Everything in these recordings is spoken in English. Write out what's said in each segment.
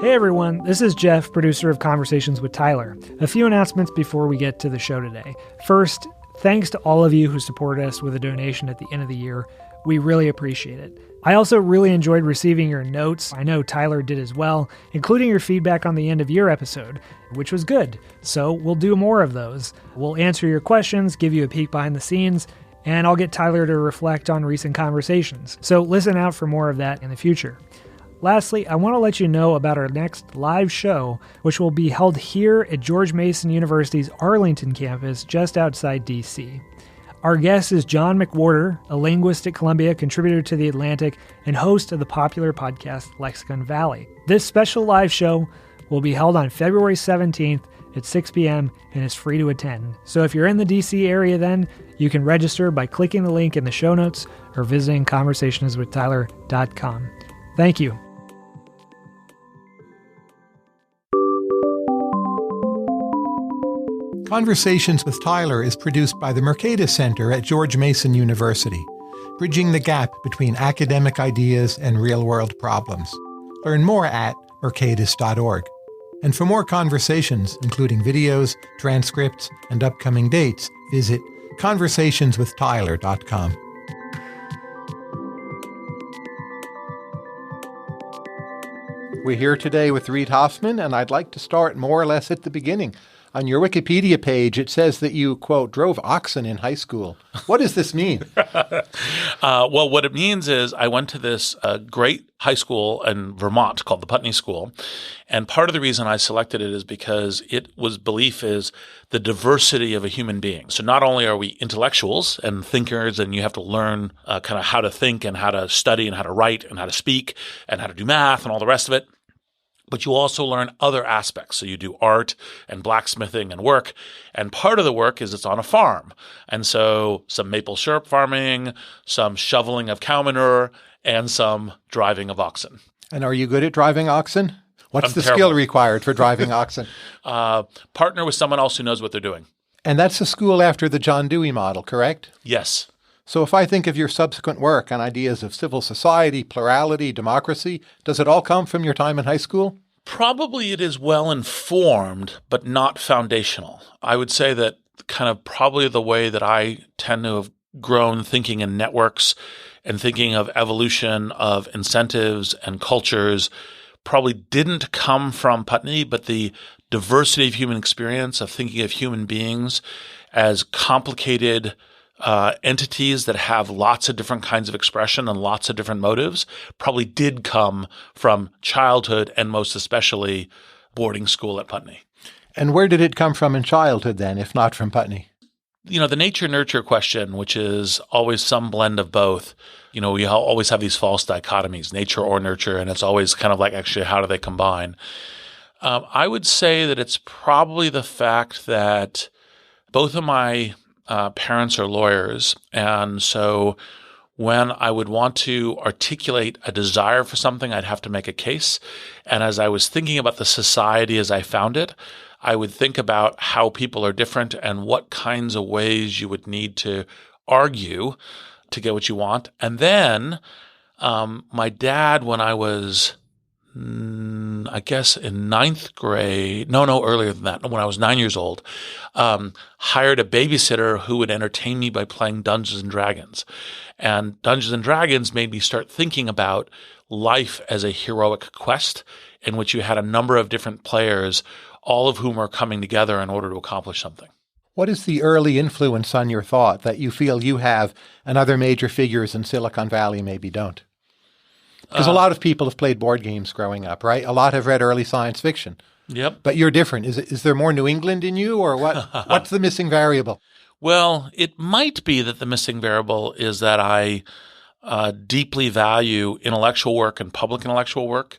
Hey everyone, this is Jeff, producer of Conversations with Tyler. A few announcements before we get to the show today. First, thanks to all of you who support us with a donation at the end of the year. We really appreciate it. I also really enjoyed receiving your notes. I know Tyler did as well, including your feedback on the end of year episode, which was good. So we'll do more of those. We'll answer your questions, give you a peek behind the scenes, and I'll get Tyler to reflect on recent conversations. So listen out for more of that in the future. Lastly, I want to let you know about our next live show, which will be held here at George Mason University's Arlington campus just outside D.C. Our guest is John McWhorter, a linguist at Columbia, contributor to The Atlantic, and host of the popular podcast Lexicon Valley. This special live show will be held on February 17th at 6 p.m. and is free to attend. So if you're in the D.C. area then, you can register by clicking the link in the show notes or visiting conversationswithtyler.com. Thank you. Conversations with Tyler is produced by the Mercatus Center at George Mason University, bridging the gap between academic ideas and real-world problems. Learn more at mercatus.org. And for more conversations, including videos, transcripts, and upcoming dates, visit conversationswithtyler.com. We're here today with Reid Hoffman, and I'd like to start more or less at the beginning. On your Wikipedia page, it says that you, quote, drove oxen in high school. What does this mean? Well, what it means is I went to this great high school in Vermont called the Putney School. And part of the reason I selected it is because belief is the diversity of a human being. So not only are we intellectuals and thinkers, and you have to learn kind of how to think and how to study and how to write and how to speak and how to do math and all the rest of it, but you also learn other aspects. So you do art and blacksmithing and work. And part of the work is it's on a farm. And so some maple syrup farming, some shoveling of cow manure, and some driving of oxen. And are you good at driving oxen? What's the skill required for driving oxen? Partner with someone else who knows what they're doing. And that's a school after the John Dewey model, correct? Yes. So if I think of your subsequent work on ideas of civil society, plurality, democracy, does it all come from your time in high school? Probably it is well informed, but not foundational. I would say that kind of probably the way that I tend to have grown thinking in networks and thinking of evolution of incentives and cultures probably didn't come from Putney, but the diversity of human experience, of thinking of human beings as complicated entities that have lots of different kinds of expression and lots of different motives probably did come from childhood and most especially boarding school at Putney. And where did it come from in childhood then, if not from Putney? You know, the nature-nurture question, which is always some blend of both. You know, we always have these false dichotomies, nature or nurture, and it's always kind of like, actually, how do they combine? I would say that it's probably the fact that both of my parents are lawyers, and so when I would want to articulate a desire for something, I'd have to make a case. And as I was thinking about the society as I found it, I would think about how people are different and what kinds of ways you would need to argue to get what you want. And then my dad, when I was I guess in ninth grade, no, earlier than that, when I was 9 years old, hired a babysitter who would entertain me by playing Dungeons and Dragons. And Dungeons and Dragons made me start thinking about life as a heroic quest in which you had a number of different players, all of whom are coming together in order to accomplish something. What is the early influence on your thought that you feel you have and other major figures in Silicon Valley maybe don't? Because a lot of people have played board games growing up, right? A lot have read early science fiction. Yep. But you're different. Is there more New England in you, or what? What's the missing variable? Well, it might be that the missing variable is that I deeply value intellectual work and public intellectual work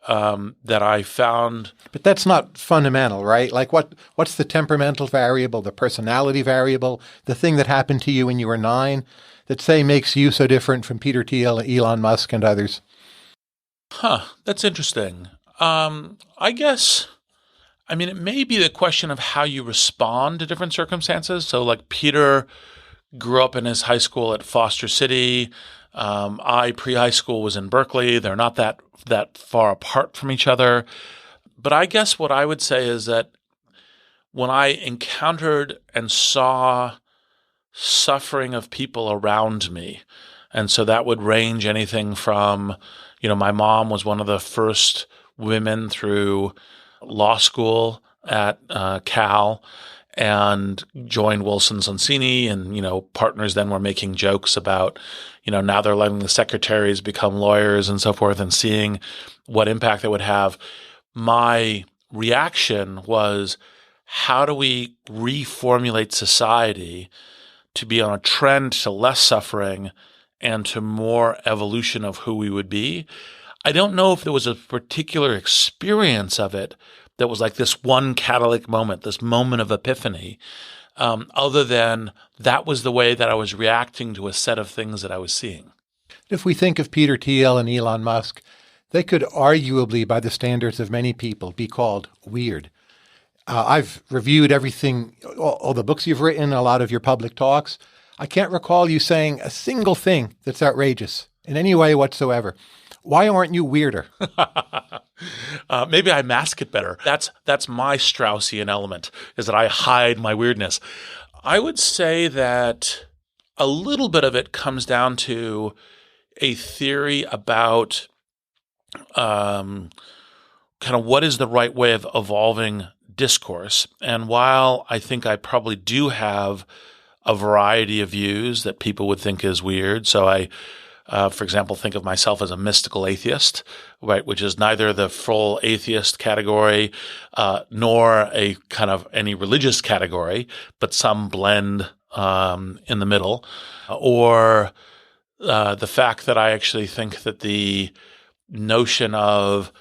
that I found. But that's not fundamental, right? Like what's the temperamental variable, the personality variable, the thing that happened to you when you were 9 that, say, makes you so different from Peter Thiel, Elon Musk, and others? That's interesting. I guess, it may be the question of how you respond to different circumstances. So like Peter grew up in his high school at Foster City. I pre-high school was in Berkeley. They're not that far apart from each other. But I guess what I would say is that when I encountered and saw suffering of people around me, and so that would range anything from, my mom was one of the first women through law school at Cal and joined Wilson Sonsini, and, partners then were making jokes about, now they're letting the secretaries become lawyers and so forth, and seeing what impact that would have. My reaction was, how do we reformulate society to be on a trend to less suffering and to more evolution of who we would be? I don't know if there was a particular experience of it that was like this one catalytic moment, this moment of epiphany, other than that was the way that I was reacting to a set of things that I was seeing. If we think of Peter Thiel and Elon Musk, they could arguably, by the standards of many people, be called weird. I've reviewed everything, all the books you've written, a lot of your public talks. I can't recall you saying a single thing that's outrageous in any way whatsoever. Why aren't you weirder? Maybe I mask it better. That's my Straussian element, is that I hide my weirdness. I would say that a little bit of it comes down to a theory about kind of what is the right way of evolving discourse. And while I think I probably do have a variety of views that people would think is weird, so I for example, think of myself as a mystical atheist, right, which is neither the full atheist category nor a kind of any religious category, but some blend in the middle. Or the fact that I actually think that the notion of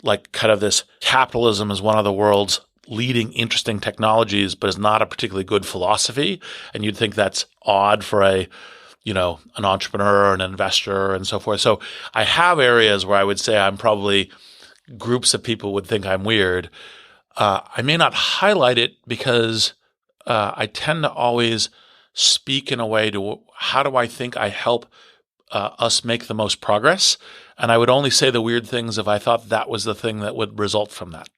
like kind of this capitalism is one of the world's leading interesting technologies, but is not a particularly good philosophy. And you'd think that's odd for an entrepreneur, an investor, and so forth. So I have areas where I would say I'm probably groups of people would think I'm weird. I may not highlight it because I tend to always speak in a way to how do I think I help us make the most progress. And I would only say the weird things if I thought that was the thing that would result from that.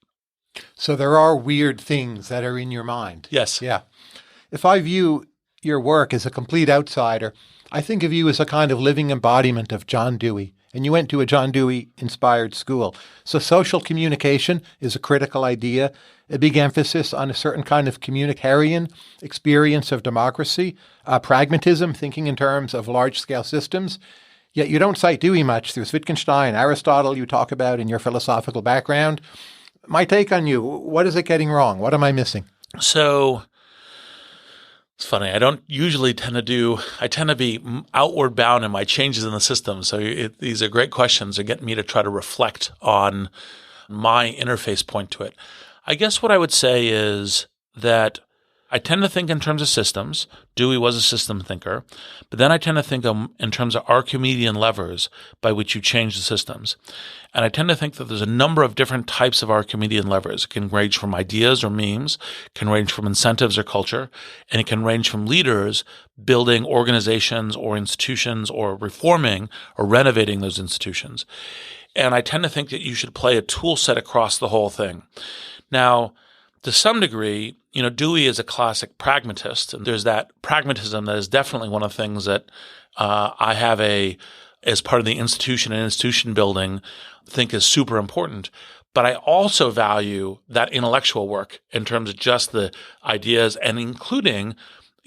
So there are weird things that are in your mind. Yes. Yeah. If I view your work as a complete outsider, I think of you as a kind of living embodiment of John Dewey. And you went to a John Dewey-inspired school. So social communication is a critical idea, a big emphasis on a certain kind of communitarian experience of democracy, pragmatism, thinking in terms of large-scale systems. Yet you don't cite Dewey much. There's Wittgenstein, Aristotle you talk about in your philosophical background. My take on you, what is it getting wrong? What am I missing? So it's funny. I don't usually tend to be outward bound in my changes in the system. So these are great questions. They get me to try to reflect on my interface point to it. I guess what I would say is that I tend to think in terms of systems. Dewey was a system thinker. But then I tend to think in terms of Archimedean levers by which you change the systems. And I tend to think that there's a number of different types of Archimedean levers. It can range from ideas or memes, can range from incentives or culture, and it can range from leaders building organizations or institutions or reforming or renovating those institutions. And I tend to think that you should play a tool set across the whole thing. Now, to some degree, Dewey is a classic pragmatist, and there's that pragmatism that is definitely one of the things that I have as part of the institution and institution building, think is super important. But I also value that intellectual work in terms of just the ideas and including,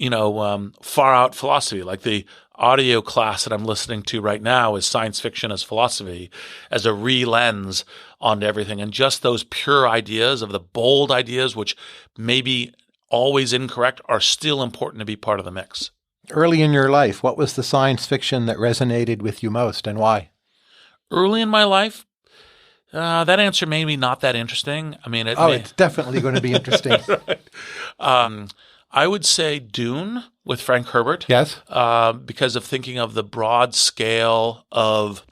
far out philosophy, like the audio class that I'm listening to right now is Science Fiction as Philosophy, as a re-lens onto everything. And just those pure ideas of the bold ideas, which may be always incorrect, are still important to be part of the mix. Early in your life, what was the science fiction that resonated with you most and why? Early in my life, that answer may be not that interesting. I mean, it's definitely going to be interesting. Right. I would say Dune with Frank Herbert. Yes. Because of thinking of the broad scale of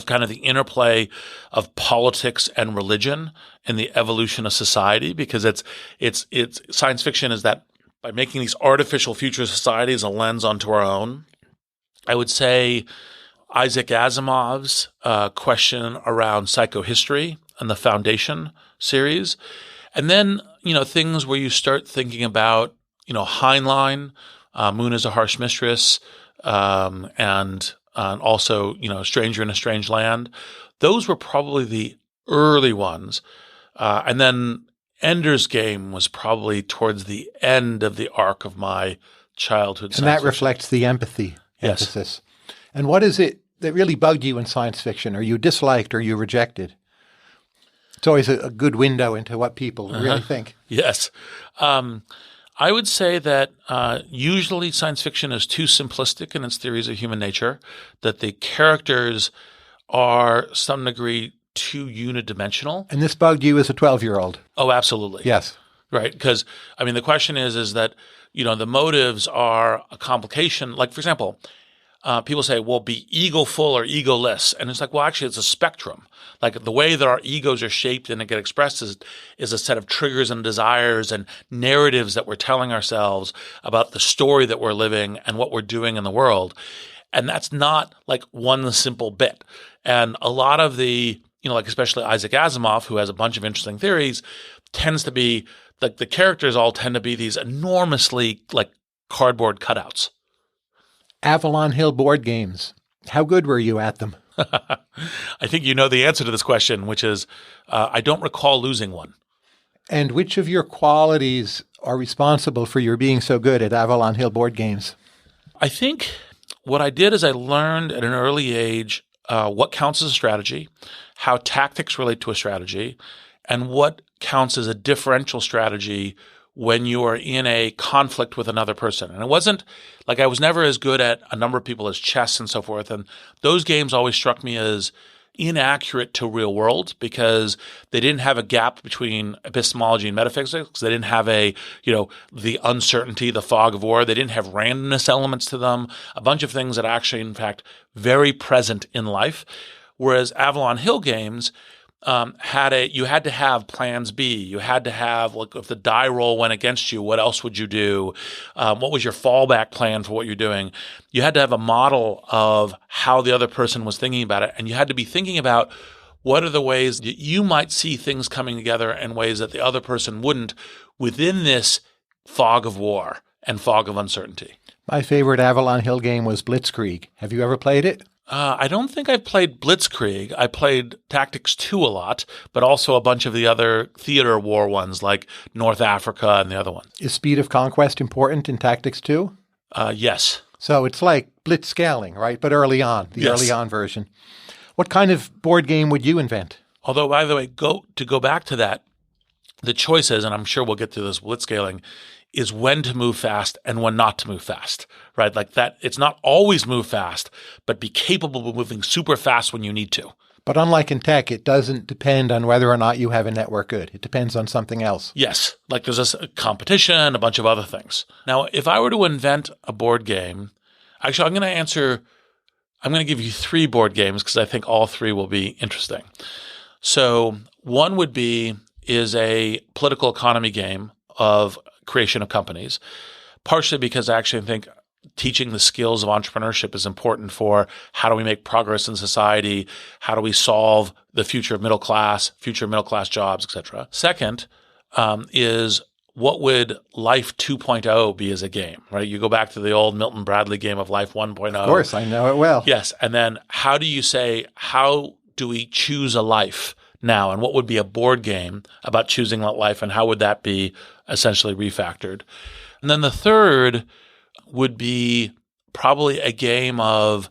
kind of the interplay of politics and religion in the evolution of society, because it's science fiction is that by making these artificial future societies a lens onto our own, I would say Isaac Asimov's question around psychohistory and the Foundation series. And then, things where you start thinking about, Heinlein, Moon is a Harsh Mistress, and also, Stranger in a Strange Land. Those were probably the early ones. And then Ender's Game was probably towards the end of the arc of my childhood. And that reflects the emphasis. And what is it that really bugged you in science fiction, or you disliked, or you rejected? It's always a good window into what people really think. Yes. I would say that usually science fiction is too simplistic in its theories of human nature, that the characters are, to some degree, too unidimensional. And this bugged you as a 12-year-old? Oh, absolutely. Yes. Right. Because, the question is that, the motives are a complication. Like, for example, people say, well, be egoful or egoless. And it's like, well, actually, it's a spectrum. Like the way that our egos are shaped and get expressed is a set of triggers and desires and narratives that we're telling ourselves about the story that we're living and what we're doing in the world. And that's not like one simple bit. And a lot of the, like especially Isaac Asimov, who has a bunch of interesting theories, tends to be like the characters all tend to be these enormously like cardboard cutouts. Avalon Hill board games. How good were you at them? I think you know the answer to this question, which is I don't recall losing one. And which of your qualities are responsible for your being so good at Avalon Hill board games? I think what I did is I learned at an early age what counts as a strategy, how tactics relate to a strategy, and what counts as a differential strategy when you are in a conflict with another person. And it wasn't like I was never as good at a number of people as chess and so forth. And those games always struck me as inaccurate to real world because they didn't have a gap between epistemology and metaphysics. They didn't have the uncertainty, the fog of war. They didn't have randomness elements to them, a bunch of things that are actually, in fact, very present in life. Whereas Avalon Hill games, you had to have plans B. You had to have, like, if the die roll went against you, what else would you do? What was your fallback plan for what you're doing? You had to have a model of how the other person was thinking about it. And you had to be thinking about what are the ways that you might see things coming together in ways that the other person wouldn't within this fog of war and fog of uncertainty. My favorite Avalon Hill game was Blitzkrieg. Have you ever played it? I don't think I played Blitzkrieg. I played Tactics 2 a lot, but also a bunch of the other theater war ones like North Africa and the other ones. Is speed of conquest important in Tactics 2? Yes. So it's like blitzscaling, right? But early on, early on version. What kind of board game would you invent? Although, by the way, to go back to that, the choices, and I'm sure we'll get to this blitzscaling, is when to move fast and when not to move fast, right? Like that, it's not always move fast, but be capable of moving super fast when you need to. But unlike in tech, it doesn't depend on whether or not you have a network good. It depends on something else. Yes. Like there's a competition, a bunch of other things. Now, if I were to invent a board game, actually, I'm going to give you 3 board games because I think all 3 will be interesting. So one is a political economy game of creation of companies, partially because I actually think teaching the skills of entrepreneurship is important for how do we make progress in society, how do we solve the future of middle class jobs, etc. Second is what would Life 2.0 be as a game, right? You go back to the old Milton Bradley game of Life 1.0. Of course, I know it well. Yes, and then how do we choose a life now, and what would be a board game about choosing that life, and how would that be essentially refactored? And then the third would be probably a game of,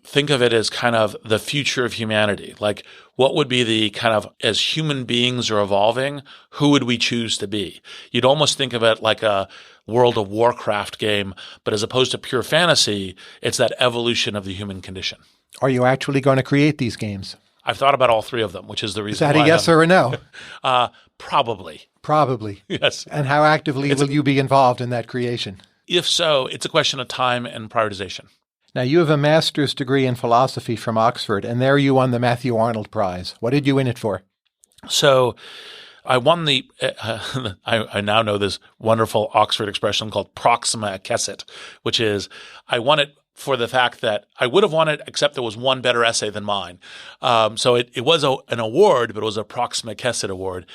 think of it as kind of the future of humanity. Like what would be the kind of, as human beings are evolving, who would we choose to be? You'd almost think of it like a World of Warcraft game, but as opposed to pure fantasy, it's that evolution of the human condition. Are you actually going to create these games? I've thought about all 3 of them, which is the reason why. Is that a yes or a no? Probably. Probably. Yes. And how actively will you be involved in that creation? If so, it's a question of time and prioritization. Now, you have a master's degree in philosophy from Oxford, and there you won the Matthew Arnold Prize. What did you win it for? So I won I now know this wonderful Oxford expression called proxima acessit, which is I won it for the fact that I would have won it, except there was one better essay than mine. So it was an award, but it was a Proxima Kesset Award.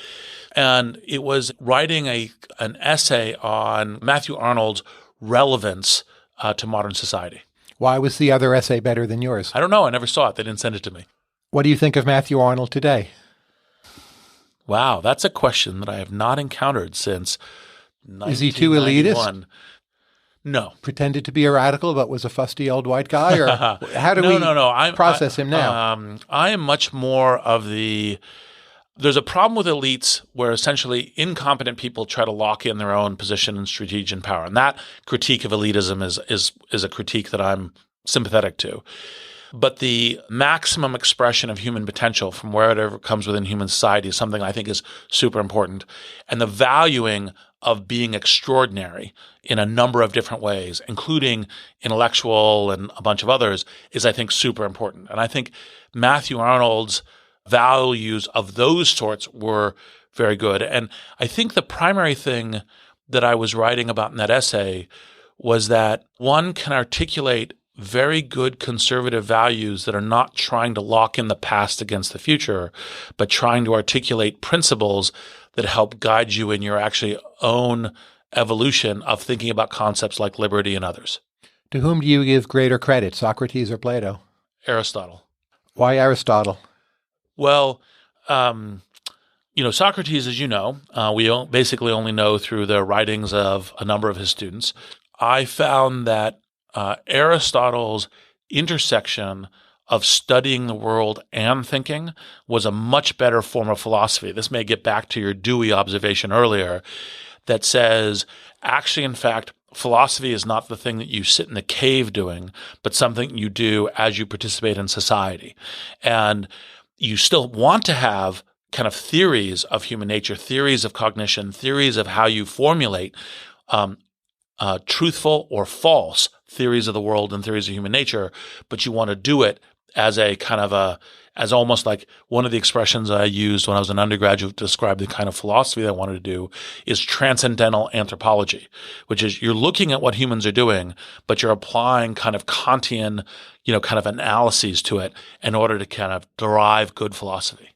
And it was writing an essay on Matthew Arnold's relevance to modern society. Why was the other essay better than yours? I don't know. I never saw it. They didn't send it to me. What do you think of Matthew Arnold today? Wow, that's a question that I have not encountered since 1991. Is he too elitist? No. Pretended to be a radical, but was a fusty old white guy? Or how do we process him now? I am much more of there's a problem with elites where essentially incompetent people try to lock in their own position and strategy and power. And that critique of elitism is a critique that I'm sympathetic to. But the maximum expression of human potential from wherever it comes within human society is something I think is super important. And the valuing of being extraordinary in a number of different ways, including intellectual and a bunch of others, is, I think, super important. And I think Matthew Arnold's values of those sorts were very good. And I think the primary thing that I was writing about in that essay was that one can articulate very good conservative values that are not trying to lock in the past against the future, but trying to articulate principles that help guide you in your actually own evolution of thinking about concepts like liberty and others. To whom do you give greater credit, Socrates or Plato? Aristotle. Why Aristotle? Well, Socrates, as you know, we basically only know through the writings of a number of his students. I found that Aristotle's intersection of studying the world and thinking was a much better form of philosophy. This may get back to your Dewey observation earlier that says, actually, in fact, philosophy is not the thing that you sit in the cave doing, but something you do as you participate in society. And you still want to have kind of theories of human nature, theories of cognition, theories of how you formulate truthful or false theories of the world and theories of human nature, but you want to do it as a kind of as almost like one of the expressions I used when I was an undergraduate to describe the kind of philosophy that I wanted to do is transcendental anthropology, which is you're looking at what humans are doing, but you're applying kind of Kantian, kind of analyses to it in order to kind of derive good philosophy.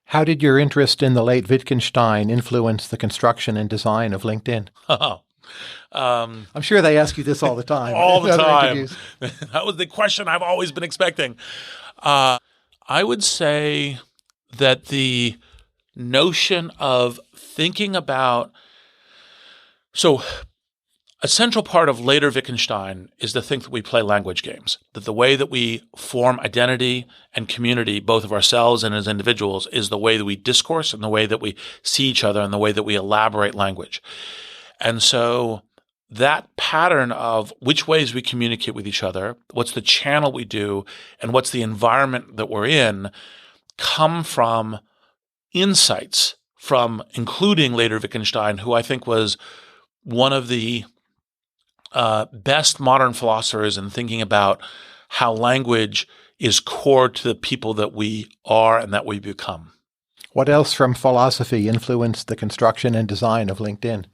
How did your interest in the late Wittgenstein influence the construction and design of LinkedIn? I'm sure they ask you this all the time. All the time. That was the question I've always been expecting. I would say that the notion of thinking about – so a central part of later Wittgenstein is to think that we play language games, that the way that we form identity and community, both of ourselves and as individuals, is the way that we discourse and the way that we see each other and the way that we elaborate language. And so that pattern of which ways we communicate with each other, what's the channel we do, and what's the environment that we're in come from insights from including later Wittgenstein, who I think was one of the best modern philosophers in thinking about how language is core to the people that we are and that we become. What else from philosophy influenced the construction and design of LinkedIn?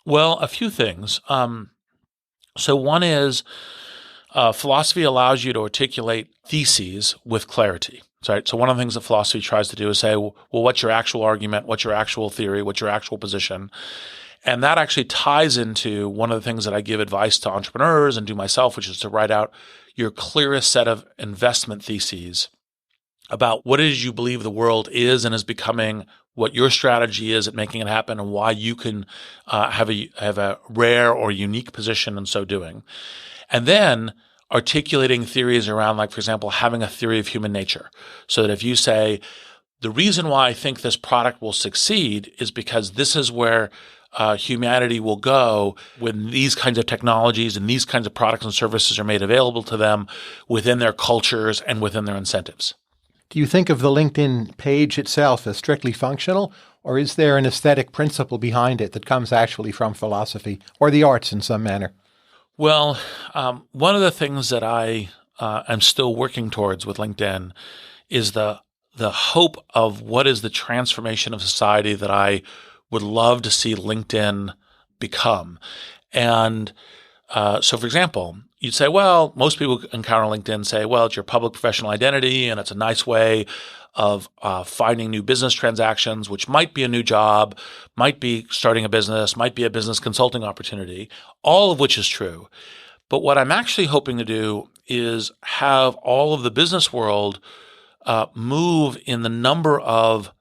Well, a few things. So one is philosophy allows you to articulate theses with clarity. Right? So one of the things that philosophy tries to do is say, well, what's your actual argument? What's your actual theory? What's your actual position? And that actually ties into one of the things that I give advice to entrepreneurs and do myself, which is to write out your clearest set of investment theses about what it is you believe the world is and is becoming, what your strategy is at making it happen, and why you can have a rare or unique position in so doing. And then articulating theories around, like, for example, having a theory of human nature. So that if you say, the reason why I think this product will succeed is because this is where humanity will go when these kinds of technologies and these kinds of products and services are made available to them within their cultures and within their incentives. Do you think of the LinkedIn page itself as strictly functional, or is there an aesthetic principle behind it that comes actually from philosophy or the arts in some manner? Well, one of the things that I am still working towards with LinkedIn is the hope of what is the transformation of society that I would love to see LinkedIn become. And So, for example, you'd say, well, most people encounter LinkedIn say, well, it's your public professional identity, and it's a nice way of finding new business transactions, which might be a new job, might be starting a business, might be a business consulting opportunity, all of which is true. But what I'm actually hoping to do is have all of the business world move in the number of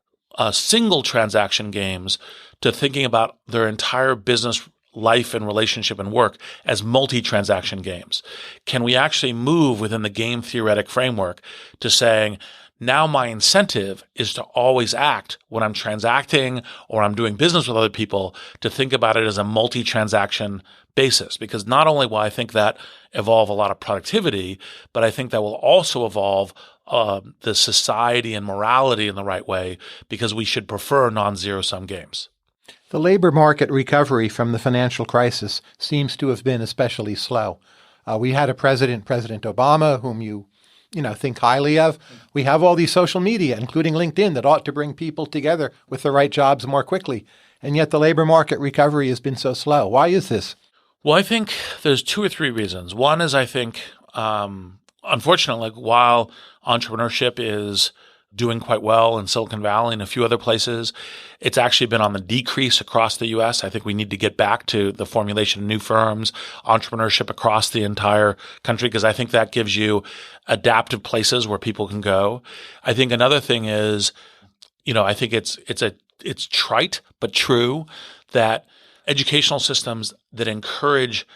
single transaction games to thinking about their entire business life and relationship and work as multi-transaction games. Can we actually move within the game theoretic framework to saying, now my incentive is to always act when I'm transacting or I'm doing business with other people to think about it as a multi-transaction basis? Because not only will I think that evolve a lot of productivity, but I think that will also evolve the society and morality in the right way, because we should prefer non-zero-sum games. The labor market recovery from the financial crisis seems to have been especially slow. We had a President Obama, whom you think highly of. We have all these social media, including LinkedIn, that ought to bring people together with the right jobs more quickly. And yet the labor market recovery has been so slow. Why is this? Well, I think there's 2 or 3 reasons. One is, I think, unfortunately, while entrepreneurship is doing quite well in Silicon Valley and a few other places, it's actually been on the decrease across the U.S. I think we need to get back to the formulation of new firms, entrepreneurship across the entire country, because I think that gives you adaptive places where people can go. I think another thing is, I think it's trite but true that educational systems that encourage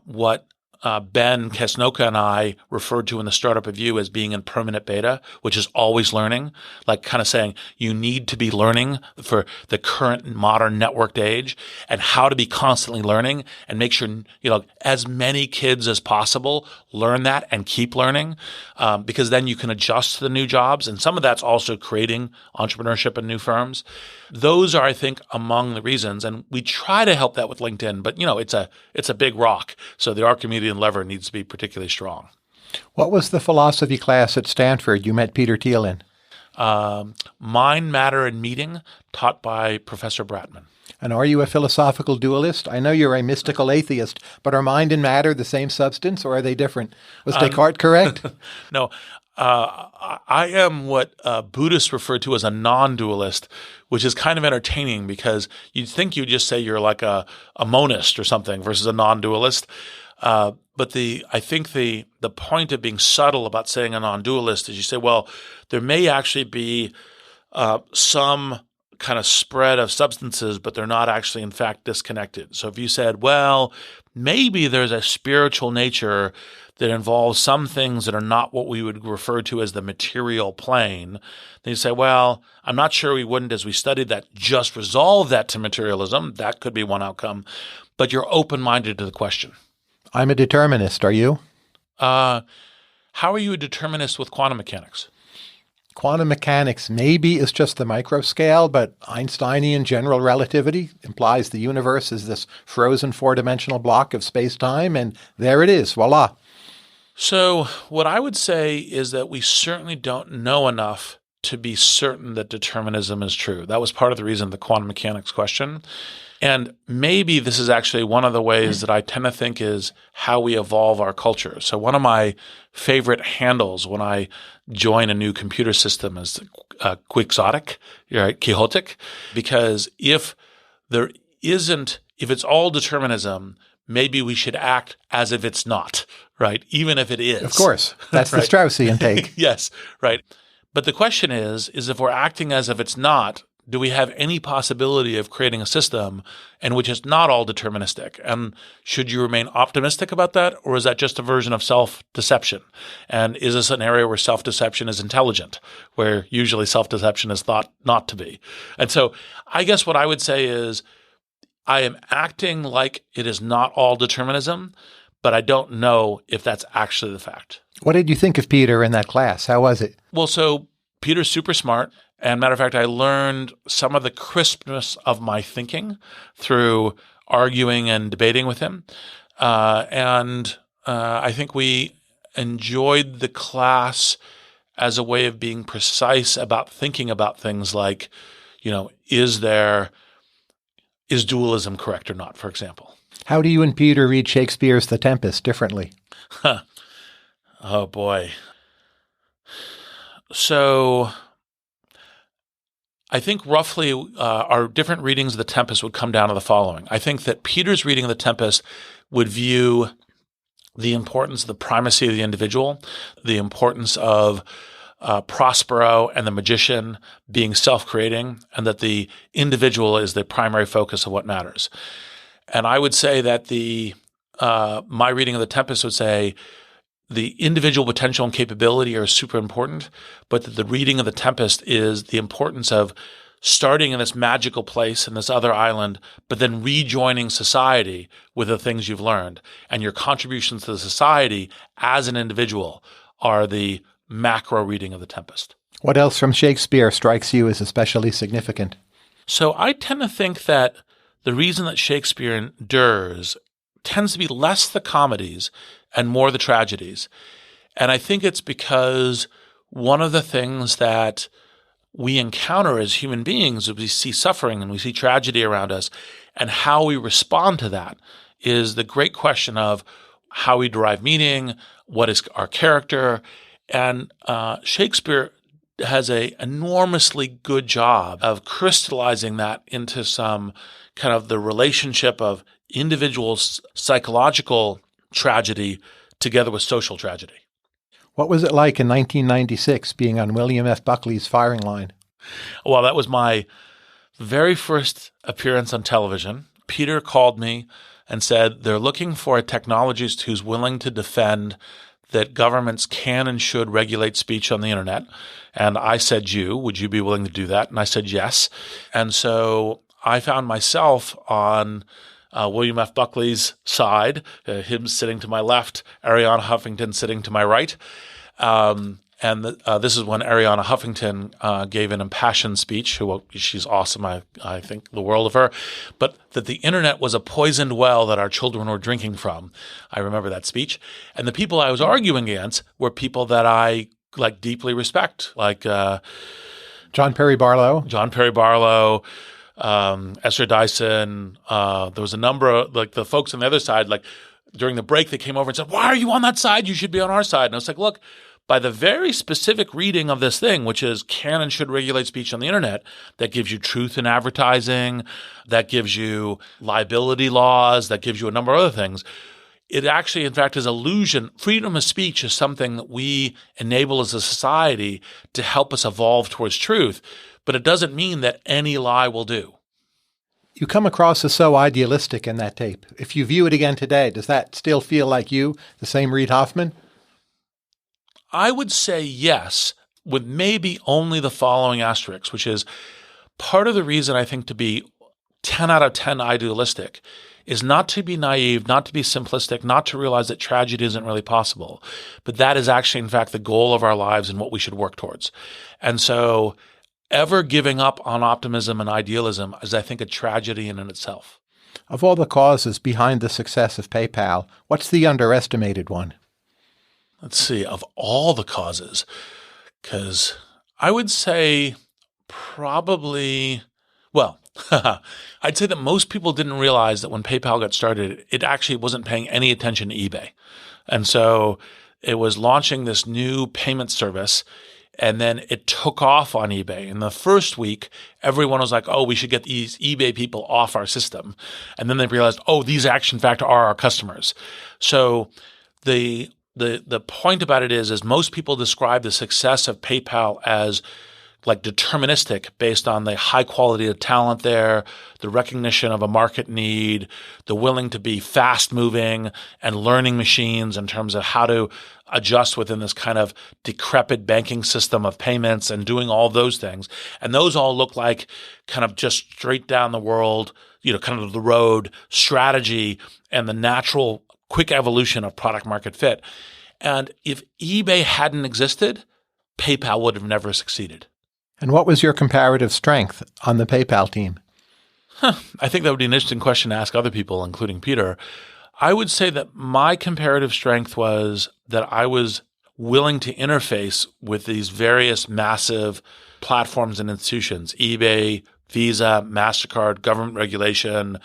what Ben Kesnoka and I referred to in the Startup Review as being in permanent beta, which is always learning, like kind of saying you need to be learning for the current modern networked age and how to be constantly learning and make sure, as many kids as possible learn that and keep learning, because then you can adjust to the new jobs. And some of that's also creating entrepreneurship and new firms. Those are, I think, among the reasons. And we try to help that with LinkedIn, but it's a big rock. So the Archimedean lever needs to be particularly strong. What was the philosophy class at Stanford you met Peter Thiel in? Mind, Matter, and Meeting, taught by Professor Bratman. And are you a philosophical dualist? I know you're a mystical atheist, but are mind and matter the same substance, or are they different? Was Descartes correct? No. I am what Buddhists refer to as a non-dualist, which is kind of entertaining because you'd think you'd just say you're like a monist or something versus a non-dualist. But I think the point of being subtle about saying a non-dualist is you say, well, there may actually be some kind of spread of substances, but they're not actually in fact disconnected. So if you said, well, maybe there's a spiritual nature that involves some things that are not what we would refer to as the material plane, then you say, well, I'm not sure we wouldn't, as we studied that, just resolve that to materialism. That could be one outcome, but you're open-minded to the question. I'm a determinist. Are you? How are you a determinist with quantum mechanics? Quantum mechanics maybe is just the micro scale, but Einsteinian general relativity implies the universe is this frozen 4-dimensional block of space-time, and there it is, voila. So what I would say is that we certainly don't know enough to be certain that determinism is true. That was part of the reason of the quantum mechanics question. And maybe this is actually one of the ways that I tend to think is how we evolve our culture. So one of my favorite handles when I join a new computer system is Quixotic, right? Quixotic, because if it's all determinism, maybe we should act as if it's not, right? Even if it is. Of course. That's right? The Straussian take. Yes, right. But the question is if we're acting as if it's not, do we have any possibility of creating a system in which it's not all deterministic? And should you remain optimistic about that, or is that just a version of self-deception? And is this an area where self-deception is intelligent, where usually self-deception is thought not to be? And so I guess what I would say is I am acting like it is not all determinism, but I don't know if that's actually the fact. What did you think of Peter in that class? How was it? Well, so Peter's super smart. And matter of fact, I learned some of the crispness of my thinking through arguing and debating with him. And I think we enjoyed the class as a way of being precise about thinking about things like, is dualism correct or not, for example? How do you and Peter read Shakespeare's The Tempest differently? Oh, boy. So I think roughly our different readings of The Tempest would come down to the following. I think that Peter's reading of The Tempest would view the importance of the primacy of the individual, the importance of Prospero and the magician being self-creating, and that the individual is the primary focus of what matters. And I would say that my reading of The Tempest would say the individual potential and capability are super important, but that the reading of The Tempest is the importance of starting in this magical place in this other island, but then rejoining society with the things you've learned. And your contributions to the society as an individual are the macro reading of The Tempest. What else from Shakespeare strikes you as especially significant? So I tend to think that the reason that Shakespeare endures tends to be less the comedies and more the tragedies. And I think it's because one of the things that we encounter as human beings is we see suffering and we see tragedy around us, and how we respond to that is the great question of how we derive meaning, what is our character. And Shakespeare has an enormously good job of crystallizing that into some kind of the relationship of individual psychological tragedy together with social tragedy. What was it like in 1996 being on William F. Buckley's firing line? Well, that was my very first appearance on television. Peter called me and said they're looking for a technologist who's willing to defend that governments can and should regulate speech on the internet. And I said, would you be willing to do that? And I said, yes. And so I found myself on William F. Buckley's side, him sitting to my left, Arianna Huffington sitting to my right. This is when Arianna Huffington gave an impassioned speech. She's awesome. I think the world of her. But that the internet was a poisoned well that our children were drinking from. I remember that speech. And the people I was arguing against were people that I deeply respect, like John Perry Barlow. Esther Dyson. There was a number of the folks on the other side, during the break, they came over and said, "Why are you on that side? You should be on our side." And I was like, look, by the very specific reading of this thing, which is can and should regulate speech on the internet, that gives you truth in advertising, that gives you liability laws, that gives you a number of other things. It actually, in fact, is illusion. Freedom of speech is something that we enable as a society to help us evolve towards truth, but it doesn't mean that any lie will do. You come across as so idealistic in that tape. If you view it again today, does that still feel like you, the same Reid Hoffman? I would say yes, with maybe only the following asterisks, which is part of the reason I think to be 10 out of 10 idealistic is not to be naive, not to be simplistic, not to realize that tragedy isn't really possible, but that is actually, in fact, the goal of our lives and what we should work towards. And so ever giving up on optimism and idealism is, I think, a tragedy in itself. Of all the causes behind the success of PayPal, what's the underestimated one? Let's see, of all the causes, because I would say probably, I'd say that most people didn't realize that when PayPal got started, it actually wasn't paying any attention to eBay. And so it was launching this new payment service, and then it took off on eBay. In the first week, everyone was like, oh, we should get these eBay people off our system. And then they realized, oh, these actually, in fact, are our customers. So the point about it is most people describe the success of PayPal as deterministic, based on the high quality of talent there, the recognition of a market need, the willing to be fast moving and learning machines in terms of how to adjust within this kind of decrepit banking system of payments and doing all those things. And those all look like kind of just straight down the world, kind of the road strategy and the natural quick evolution of product market fit. And if eBay hadn't existed, PayPal would have never succeeded. And what was your comparative strength on the PayPal team? I think that would be an interesting question to ask other people, including Peter. I would say that my comparative strength was that I was willing to interface with these various massive platforms and institutions, eBay, Visa, MasterCard, government regulation,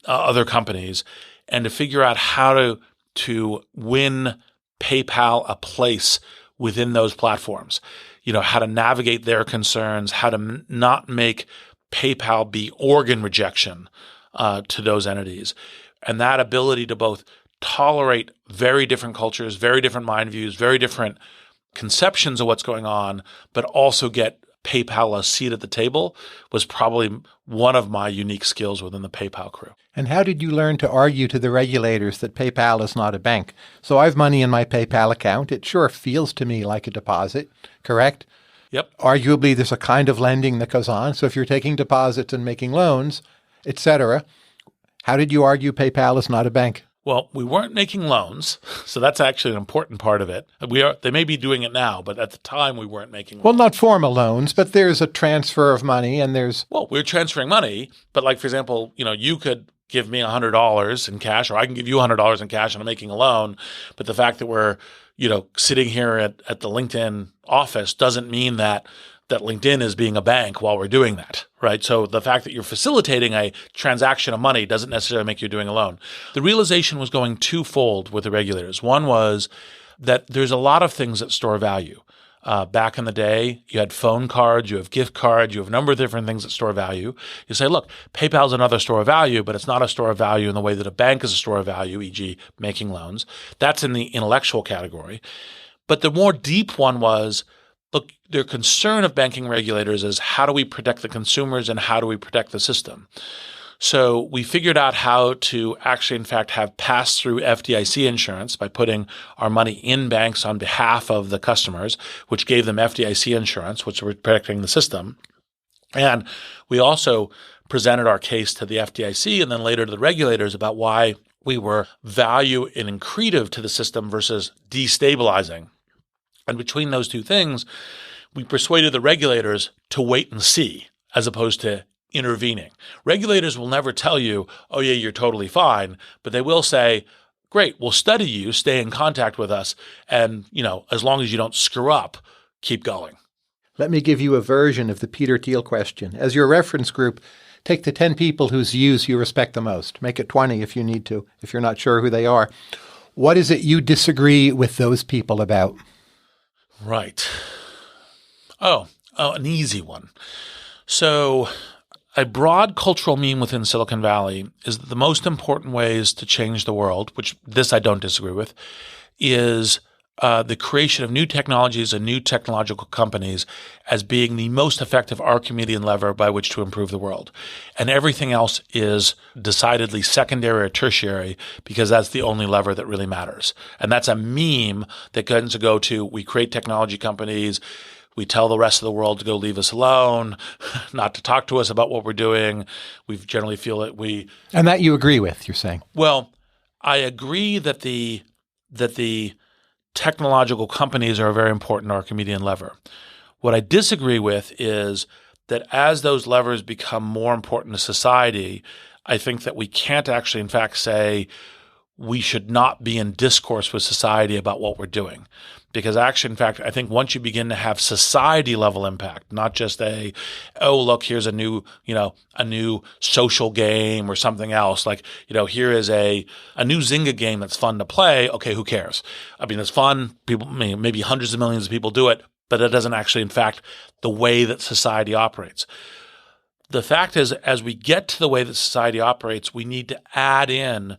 other companies, and to figure out how to win PayPal a place within those platforms. How to navigate their concerns, how to not make PayPal be organ rejection to those entities. And that ability to both tolerate very different cultures, very different mind views, very different conceptions of what's going on, but also get PayPal a seat at the table was probably one of my unique skills within the PayPal crew. And how did you learn to argue to the regulators that PayPal is not a bank? So I have money in my PayPal account. It sure feels to me like a deposit, correct? Yep. Arguably, there's a kind of lending that goes on. So if you're taking deposits and making loans, et cetera, how did you argue PayPal is not a bank? Well, we weren't making loans, so that's actually an important part of it. They may be doing it now, but at the time we weren't making loans. Well, not formal loans, but there's a transfer of money and there's... Well, we're transferring money, but like, for example, you could give me $100 in cash, or I can give you $100 in cash and I'm making a loan. But the fact that we're, sitting here at the LinkedIn office doesn't mean that LinkedIn is being a bank while we're doing that, right? So the fact that you're facilitating a transaction of money doesn't necessarily make you doing a loan. The realization was going twofold with the regulators. One was that there's a lot of things that store value. Back in the day, you had phone cards, you have gift cards, you have a number of different things that store value. You say, look, PayPal's another store of value, but it's not a store of value in the way that a bank is a store of value, e.g. making loans. That's in the intellectual category. But the more deep one was, look, their concern of banking regulators is how do we protect the consumers and how do we protect the system? So we figured out how to actually, in fact, have pass-through FDIC insurance by putting our money in banks on behalf of the customers, which gave them FDIC insurance, which were protecting the system. And we also presented our case to the FDIC and then later to the regulators about why we were value and accretive to the system versus destabilizing. And between those two things, we persuaded the regulators to wait and see as opposed to intervening. Regulators will never tell you, oh yeah, you're totally fine, but they will say, great, we'll study you, stay in contact with us, and as long as you don't screw up, keep going. Let me give you a version of the Peter Thiel question. As your reference group, take the 10 people whose views you respect the most. Make it 20 if you need to, if you're not sure who they are. What is it you disagree with those people about? Right. Oh, an easy one. So a broad cultural meme within Silicon Valley is that the most important ways to change the world, which this I don't disagree with, is the creation of new technologies and new technological companies as being the most effective Archimedean lever by which to improve the world. And everything else is decidedly secondary or tertiary because that's the only lever that really matters. And that's a meme that tends to go to, we create technology companies, we tell the rest of the world to go leave us alone, not to talk to us about what we're doing. We generally feel that we... And that you agree with, you're saying? Well, I agree that the technological companies are a very important Archimedean lever. What I disagree with is that as those levers become more important to society, I think that we can't actually, in fact, say we should not be in discourse with society about what we're doing. Because actually, in fact, I think once you begin to have society level impact, not just look, here's a new social game or something else. Like, here is a new Zynga game that's fun to play. Okay, who cares? I mean, it's fun. People, maybe hundreds of millions of people do it, but it doesn't actually, in fact, the way that society operates. The fact is, as we get to the way that society operates, we need to add in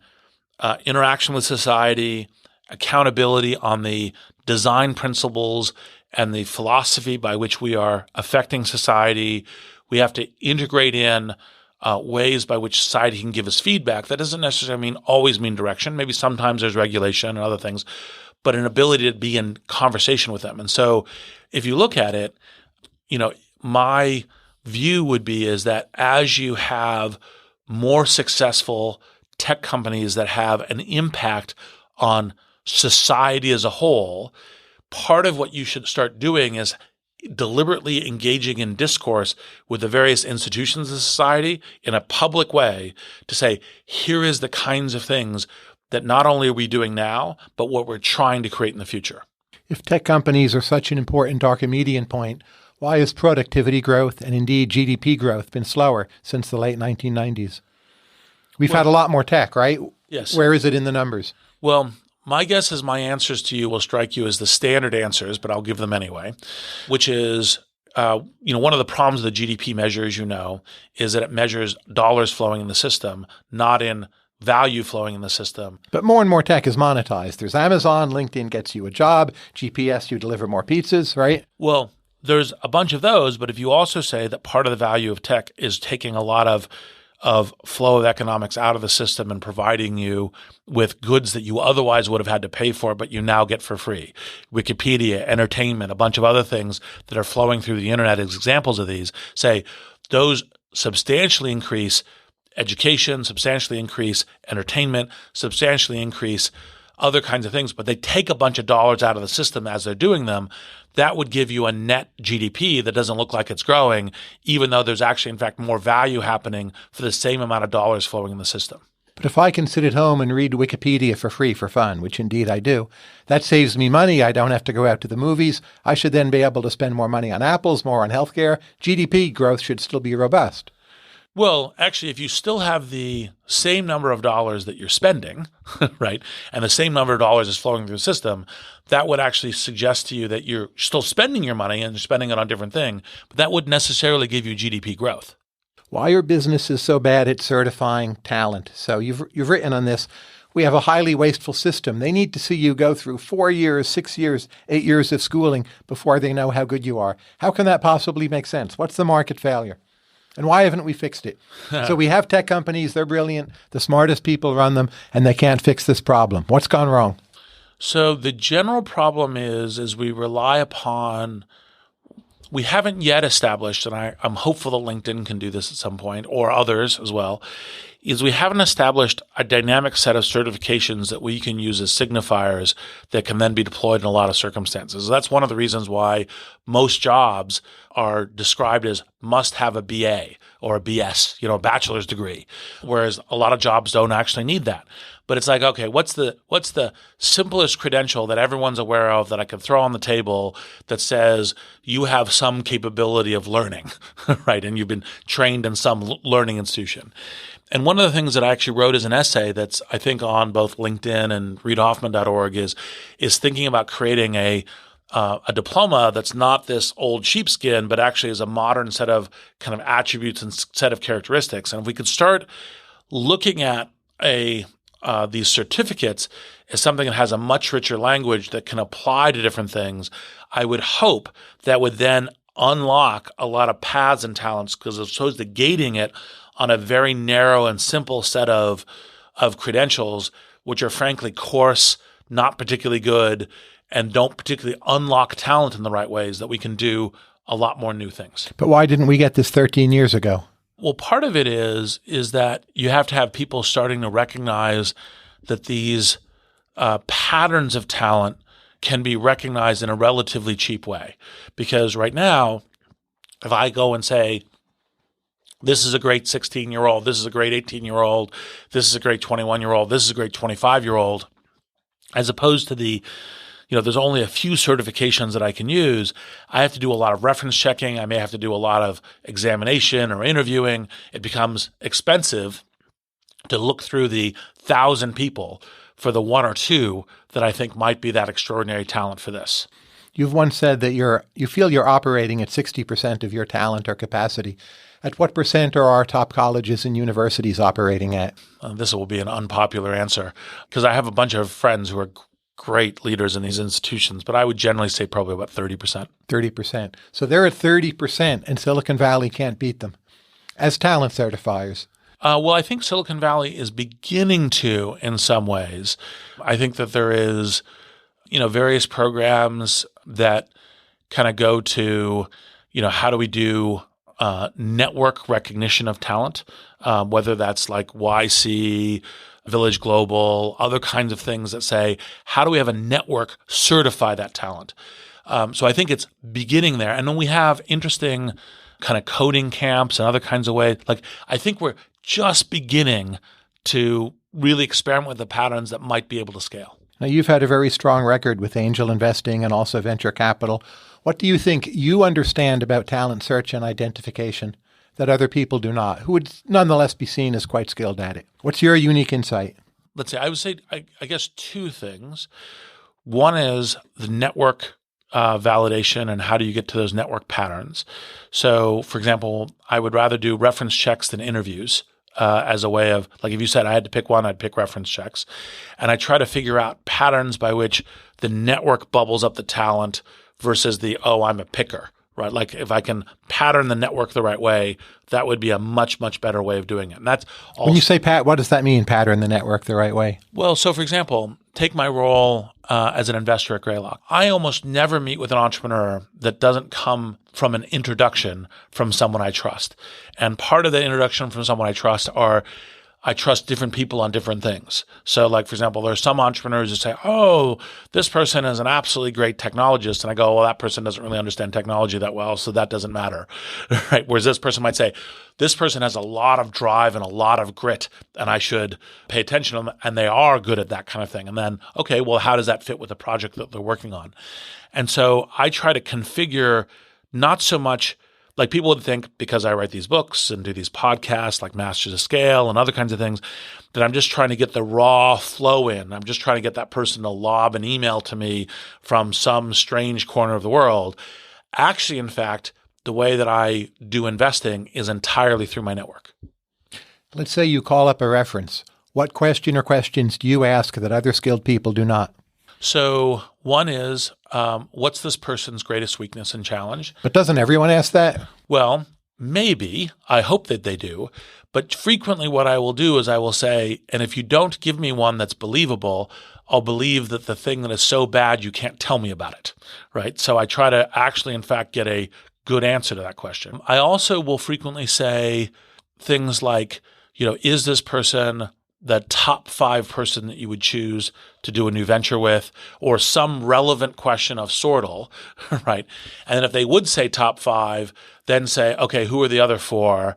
interaction with society, accountability on the design principles and the philosophy by which we are affecting society. We have to integrate in ways by which society can give us feedback. That doesn't necessarily always mean direction. Maybe sometimes there's regulation and other things, but an ability to be in conversation with them. And so if you look at it, my view would be is that as you have more successful tech companies that have an impact on society as a whole, part of what you should start doing is deliberately engaging in discourse with the various institutions of society in a public way to say, here is the kinds of things that not only are we doing now, but what we're trying to create in the future. If tech companies are such an important Archimedean point, why has productivity growth and indeed GDP growth been slower since the late 1990s? We've had a lot more tech, right? Yes. Where is it in the numbers? Well, my guess is my answers to you will strike you as the standard answers, but I'll give them anyway, which is, one of the problems with the GDP measure, as you know, is that it measures dollars flowing in the system, not in value flowing in the system. But more and more tech is monetized. There's Amazon, LinkedIn gets you a job, GPS, you deliver more pizzas, right? Well, there's a bunch of those, but if you also say that part of the value of tech is taking a lot of flow of economics out of the system and providing you with goods that you otherwise would have had to pay for, but you now get for free. Wikipedia, entertainment, a bunch of other things that are flowing through the internet as examples of these, say those substantially increase education, substantially increase entertainment, substantially increase other kinds of things, but they take a bunch of dollars out of the system as they're doing them. That would give you a net GDP that doesn't look like it's growing, even though there's actually, in fact, more value happening for the same amount of dollars flowing in the system. But if I can sit at home and read Wikipedia for free for fun, which indeed I do, that saves me money. I don't have to go out to the movies. I should then be able to spend more money on apples, more on healthcare. GDP growth should still be robust. Well, actually, if you still have the same number of dollars that you're spending, right, and the same number of dollars is flowing through the system, that would actually suggest to you that you're still spending your money and you're spending it on different things, but that wouldn't necessarily give you GDP growth. Why are businesses so bad at certifying talent? So you've written on this. We have a highly wasteful system. They need to see you go through 4 years, 6 years, 8 years of schooling before they know how good you are. How can that possibly make sense? What's the market failure? And why haven't we fixed it? So we have tech companies, they're brilliant, the smartest people run them, and they can't fix this problem. What's gone wrong? So the general problem is we rely upon, we haven't yet established, and I'm hopeful that LinkedIn can do this at some point, or others as well, is we haven't established a dynamic set of certifications that we can use as signifiers that can then be deployed in a lot of circumstances. That's one of the reasons why most jobs are described as must have a BA or a BS, a bachelor's degree, whereas a lot of jobs don't actually need that. But it's like, okay, what's the simplest credential that everyone's aware of that I can throw on the table that says you have some capability of learning, right? And you've been trained in some learning institution. And one of the things that I actually wrote as an essay that's, I think, on both LinkedIn and reidhoffman.org is thinking about creating a diploma that's not this old sheepskin, but actually is a modern set of kind of attributes and set of characteristics. And if we could start looking at these certificates as something that has a much richer language that can apply to different things, I would hope that would then unlock a lot of paths and talents, because as opposed to gating it on a very narrow and simple set of credentials, which are frankly coarse, not particularly good, and don't particularly unlock talent in the right ways, that we can do a lot more new things. But why didn't we get this 13 years ago? Well, part of it is that you have to have people starting to recognize that these patterns of talent can be recognized in a relatively cheap way. Because right now, if I go and say, this is a great 16-year-old, this is a great 18-year-old, this is a great 21-year-old, this is a great 25-year-old, as opposed to there's only a few certifications that I can use. I have to do a lot of reference checking. I may have to do a lot of examination or interviewing. It becomes expensive to look through the 1,000 people for the one or two that I think might be that extraordinary talent for this. You've once said that you feel you're operating at 60% of your talent or capacity. At what percent are our top colleges and universities operating at? This will be an unpopular answer, because I have a bunch of friends who are great leaders in these institutions, but I would generally say probably about 30%. 30%. So they're at 30%, and Silicon Valley can't beat them as talent certifiers. Well, I think Silicon Valley is beginning to in some ways. I think that there is, various programs that kind of go to, how do we do network recognition of talent, whether that's like YC, Village Global, other kinds of things that say, how do we have a network certify that talent? So I think it's beginning there. And then we have interesting kind of coding camps and other kinds of ways. Like, I think we're just beginning to really experiment with the patterns that might be able to scale. Now, you've had a very strong record with angel investing and also venture capital. What do you think you understand about talent search and identification that other people do not, who would nonetheless be seen as quite skilled at it? What's your unique insight? let's say, I would say, I guess two things. One is the network validation and how do you get to those network patterns. So, for example, I would rather do reference checks than interviews as a way of, like if you said I had to pick one, I'd pick reference checks. And I try to figure out patterns by which the network bubbles up the talent versus the, oh, I'm a picker, right? Like if I can pattern the network the right way, that would be a much, much better way of doing it. And that's also, when you say what does that mean, pattern the network the right way? Well, so for example, take my role as an investor at Greylock. I almost never meet with an entrepreneur that doesn't come from an introduction from someone I trust. And part of the introduction from someone I trust are I trust different people on different things. So like, for example, there are some entrepreneurs who say, oh, this person is an absolutely great technologist. And I go, well, that person doesn't really understand technology that well, so that doesn't matter, right? Whereas this person might say, this person has a lot of drive and a lot of grit, and I should pay attention to them, and they are good at that kind of thing. And then, okay, well, how does that fit with the project that they're working on? And so I try to configure not so much like people would think because I write these books and do these podcasts like Masters of Scale and other kinds of things that I'm just trying to get the raw flow in. I'm just trying to get that person to lob an email to me from some strange corner of the world. Actually, in fact, the way that I do investing is entirely through my network. Let's say you call up a reference. What question or questions do you ask that other skilled people do not? So one is, what's this person's greatest weakness and challenge? But doesn't everyone ask that? Well, maybe. I hope that they do. But frequently what I will do is I will say, and if you don't give me one that's believable, I'll believe that the thing that is so bad you can't tell me about it, right? So I try to actually, in fact, get a good answer to that question. I also will frequently say things like, is this person the top 5 person that you would choose to do a new venture with, or some relevant question of sortal, right? And then if they would say top 5, then say, okay, who are the other 4,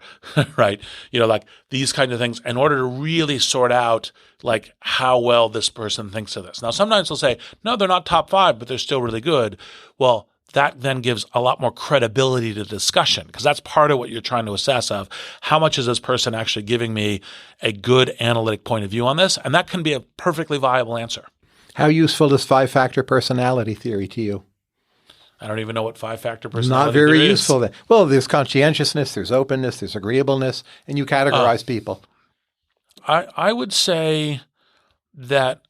right? Like these kinds of things in order to really sort out like how well this person thinks of this. Now, sometimes they'll say, no, they're not top 5, but they're still really good. Well, that then gives a lot more credibility to discussion because that's part of what you're trying to assess of how much is this person actually giving me a good analytic point of view on this? And that can be a perfectly viable answer. How useful is 5-factor personality theory to you? I don't even know what 5-factor personality Not very theory useful. Then. Well, there's conscientiousness, there's openness, there's agreeableness, and you categorize people. I would say that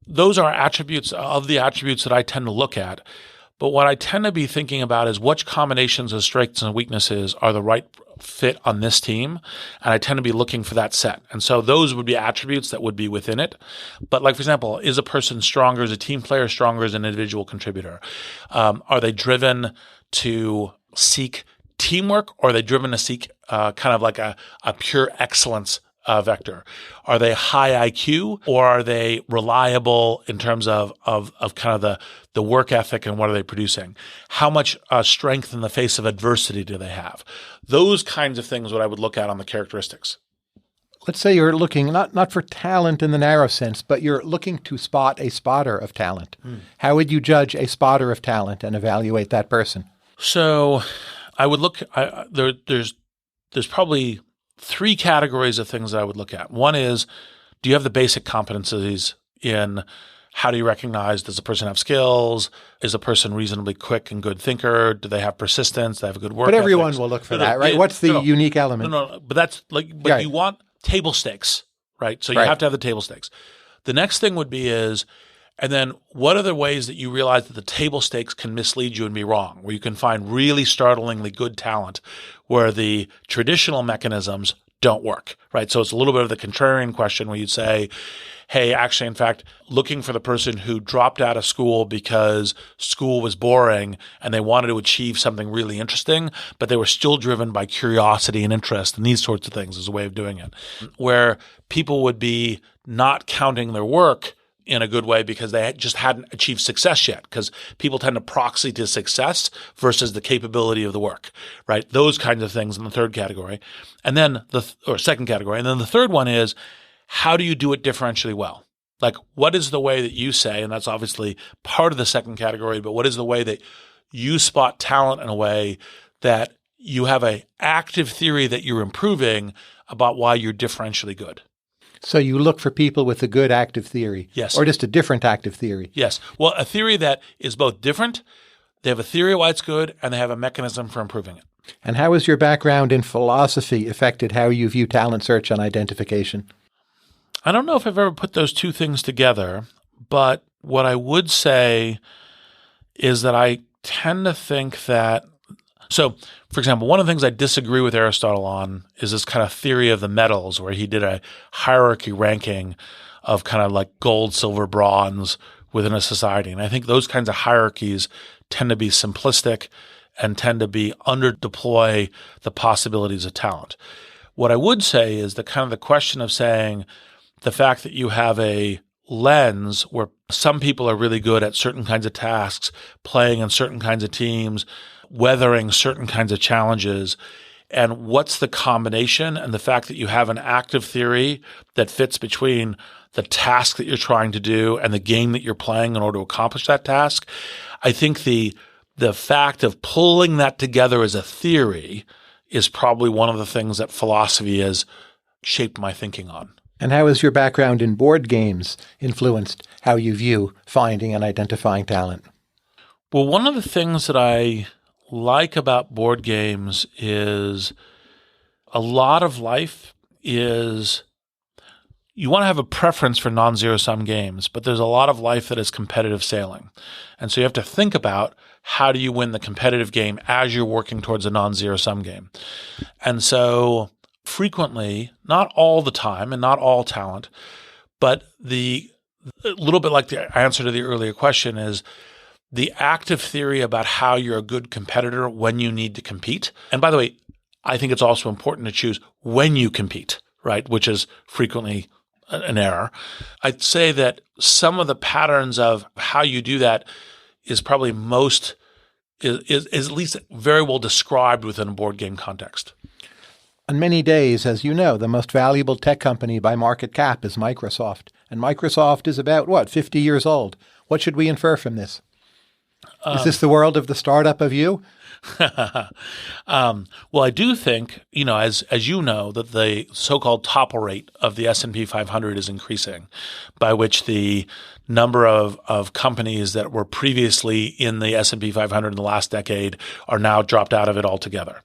those are attributes of the attributes that I tend to look at. But what I tend to be thinking about is which combinations of strengths and weaknesses are the right fit on this team. And I tend to be looking for that set. And so those would be attributes that would be within it. But like, for example, is a person stronger as a team player, stronger as an individual contributor? Are they driven to seek teamwork, or are they driven to seek kind of like a pure excellence vector? Are they high IQ, or are they reliable in terms of kind of the work ethic and what are they producing? How much strength in the face of adversity do they have? Those kinds of things what I would look at on the characteristics. Let's say you're looking not for talent in the narrow sense, but you're looking to spot a spotter of talent. How would you judge a spotter of talent and evaluate that person? So I would look, there's probably 3 categories of things that I would look at. One is, do you have the basic competencies in how do you recognize, does the person have skills? Is the person reasonably quick and good thinker? Do they have persistence? Do they have a good work But everyone ethics? will look for that, right? What's the unique element? No, but that's like, but Right. you want table stakes, right? So you Right. have to have the table stakes. The next thing would be and then what are the ways that you realize that the table stakes can mislead you and be wrong, where you can find really startlingly good talent where the traditional mechanisms don't work, right? So it's a little bit of the contrarian question where you'd say, hey, actually, in fact, looking for the person who dropped out of school because school was boring and they wanted to achieve something really interesting, but they were still driven by curiosity and interest and these sorts of things is a way of doing it. Where people would be not counting their work in a good way because they just hadn't achieved success yet, because people tend to proxy to success versus the capability of the work, right? Those kinds of things in the third category. And then second category. And then the third one is, how do you do it differentially well? Like, what is the way that you say, and that's obviously part of the second category, but what is the way that you spot talent in a way that you have an active theory that you're improving about why you're differentially good? So you look for people with a good active theory. Yes. Or just a different active theory. Yes. Well, a theory that is both different, they have a theory of why it's good, and they have a mechanism for improving it. And how has your background in philosophy affected how you view talent search and identification? I don't know if I've ever put those two things together, but what I would say is that I tend to think that so, for example, one of the things I disagree with Aristotle on is this kind of theory of the metals, where he did a hierarchy ranking of kind of like gold, silver, bronze within a society. And I think those kinds of hierarchies tend to be simplistic and tend to be underdeploy the possibilities of talent. What I would say is that kind of the question of saying the fact that you have a lens where some people are really good at certain kinds of tasks, playing in certain kinds of teams, weathering certain kinds of challenges, and what's the combination, and the fact that you have an active theory that fits between the task that you're trying to do and the game that you're playing in order to accomplish that task. I think the fact of pulling that together as a theory is probably one of the things that philosophy has shaped my thinking on. And how has your background in board games influenced how you view finding and identifying talent? Well, one of the things that I like about board games is a lot of life is you want to have a preference for non-zero-sum games, but there's a lot of life that is competitive sailing. And so you have to think about how do you win the competitive game as you're working towards a non-zero-sum game. And so frequently, not all the time and not all talent, but a little bit like the answer to the earlier question is the active theory about how you're a good competitor when you need to compete. And by the way, I think it's also important to choose when you compete, right? Which is frequently an error. I'd say that some of the patterns of how you do that is probably is at least very well described within a board game context. On many days, as you know, the most valuable tech company by market cap is Microsoft. And Microsoft is about, 50 years old. What should we infer from this? Is this the world of the startup of you? Well, I do think, as you know, that the so-called topple rate of the S&P 500 is increasing, by which the number of companies that were previously in the S&P 500 in the last decade are now dropped out of it altogether.